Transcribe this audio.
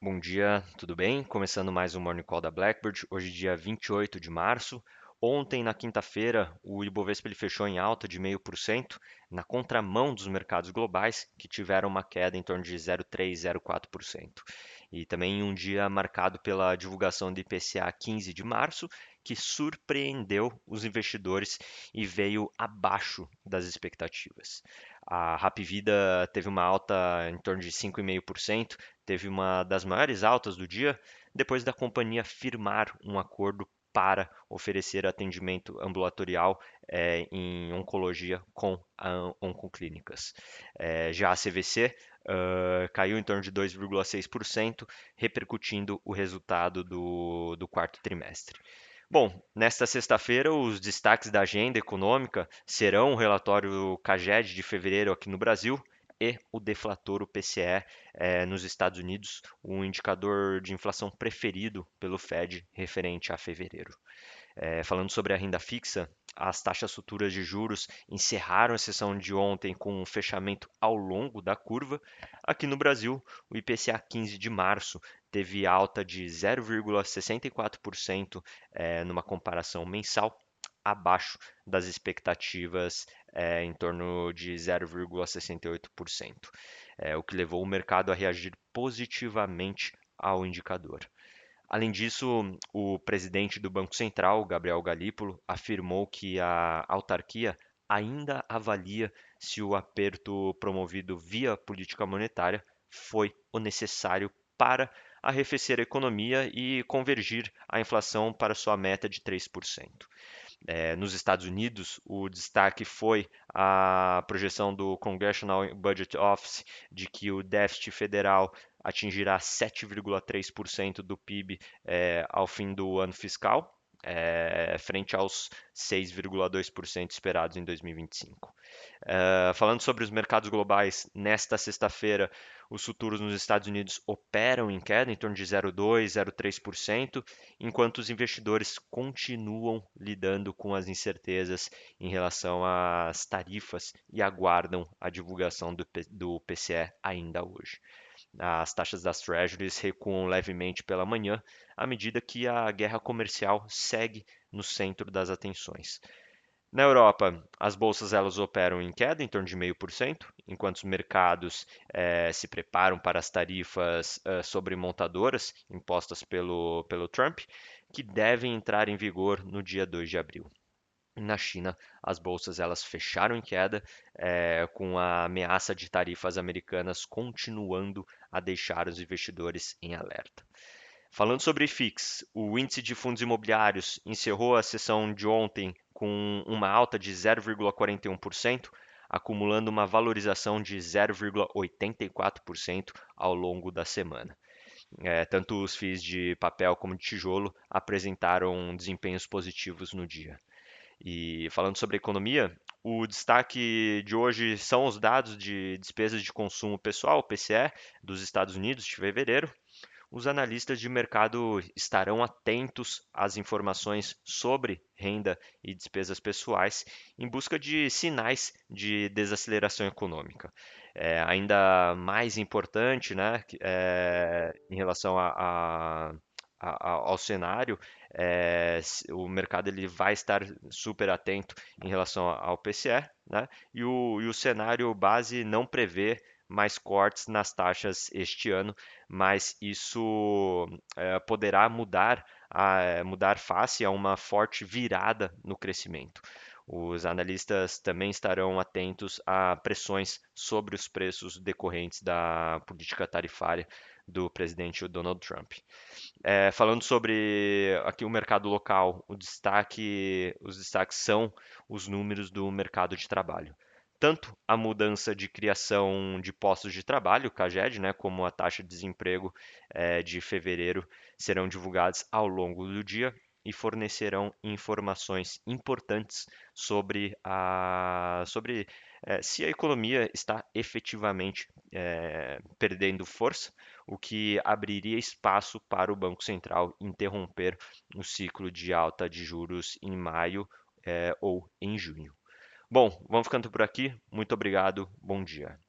Bom dia, tudo bem? Começando mais um Morning Call da Blackbird, hoje dia 28 de março. Ontem, na quinta-feira, o Ibovespa ele fechou em alta de 0,5%, na contramão dos mercados globais, que tiveram uma queda em torno de 0,3%, 0,4%. E também em um dia marcado pela divulgação do IPCA 15 de março, que surpreendeu os investidores e veio abaixo das expectativas. A Hapvida teve uma alta em torno de 5,5%, teve uma das maiores altas do dia, depois da companhia firmar um acordo para oferecer atendimento ambulatorial em oncologia com a Oncoclínicas. Já a CVC caiu em torno de 2,6%, repercutindo o resultado do quarto trimestre. Bom, nesta sexta-feira, os destaques da agenda econômica serão o relatório CAGED de fevereiro aqui no Brasil e o deflator, o PCE, nos Estados Unidos, o indicador de inflação preferido pelo Fed referente a fevereiro. Falando sobre a renda fixa, as taxas futuras de juros encerraram a sessão de ontem com um fechamento ao longo da curva. Aqui no Brasil, o IPCA 15 de março teve alta de 0,64% numa comparação mensal, abaixo das expectativas em torno de 0,68%, o que levou o mercado a reagir positivamente ao indicador. Além disso, o presidente do Banco Central, Gabriel Galípolo, afirmou que a autarquia ainda avalia se o aperto promovido via política monetária foi o necessário para arrefecer a economia e convergir a inflação para sua meta de 3%. Nos Estados Unidos, o destaque foi a projeção do Congressional Budget Office de que o déficit federal atingirá 7,3% do PIB ao fim do ano fiscal, frente aos 6,2% esperados em 2025. Falando sobre os mercados globais, nesta sexta-feira, os futuros nos Estados Unidos operam em queda em torno de 0,2%, 0,3%, enquanto os investidores continuam lidando com as incertezas em relação às tarifas e aguardam a divulgação do PCE ainda hoje. As taxas das Treasuries recuam levemente pela manhã, à medida que a guerra comercial segue no centro das atenções. Na Europa, as bolsas elas operam em queda, em torno de 0,5%, enquanto os mercados se preparam para as tarifas sobre montadoras impostas pelo Trump, que devem entrar em vigor no dia 2 de abril. Na China, as bolsas elas fecharam em queda, com a ameaça de tarifas americanas continuando a deixar os investidores em alerta. Falando sobre FIX, o índice de fundos imobiliários encerrou a sessão de ontem com uma alta de 0,41%, acumulando uma valorização de 0,84% ao longo da semana. Tanto os FIIs de papel como de tijolo apresentaram desempenhos positivos no dia. E falando sobre economia, o destaque de hoje são os dados de despesas de consumo pessoal, PCE, dos Estados Unidos de fevereiro. Os analistas de mercado estarão atentos às informações sobre renda e despesas pessoais em busca de sinais de desaceleração econômica. Ainda mais importante, né, em relação ao cenário, o mercado ele vai estar super atento em relação ao PCE, né, e o cenário base não prevê mais cortes nas taxas este ano, mas isso poderá mudar face a uma forte virada no crescimento. Os analistas também estarão atentos a pressões sobre os preços decorrentes da política tarifária do presidente Donald Trump. Falando sobre aqui o mercado local, os destaques são os números do mercado de trabalho. Tanto a mudança de criação de postos de trabalho, o CAGED, né, como a taxa de desemprego de fevereiro serão divulgados ao longo do dia e fornecerão informações importantes sobre se a economia está efetivamente perdendo força, o que abriria espaço para o Banco Central interromper o ciclo de alta de juros em maio ou em junho. Bom, vamos ficando por aqui. Muito obrigado. Bom dia.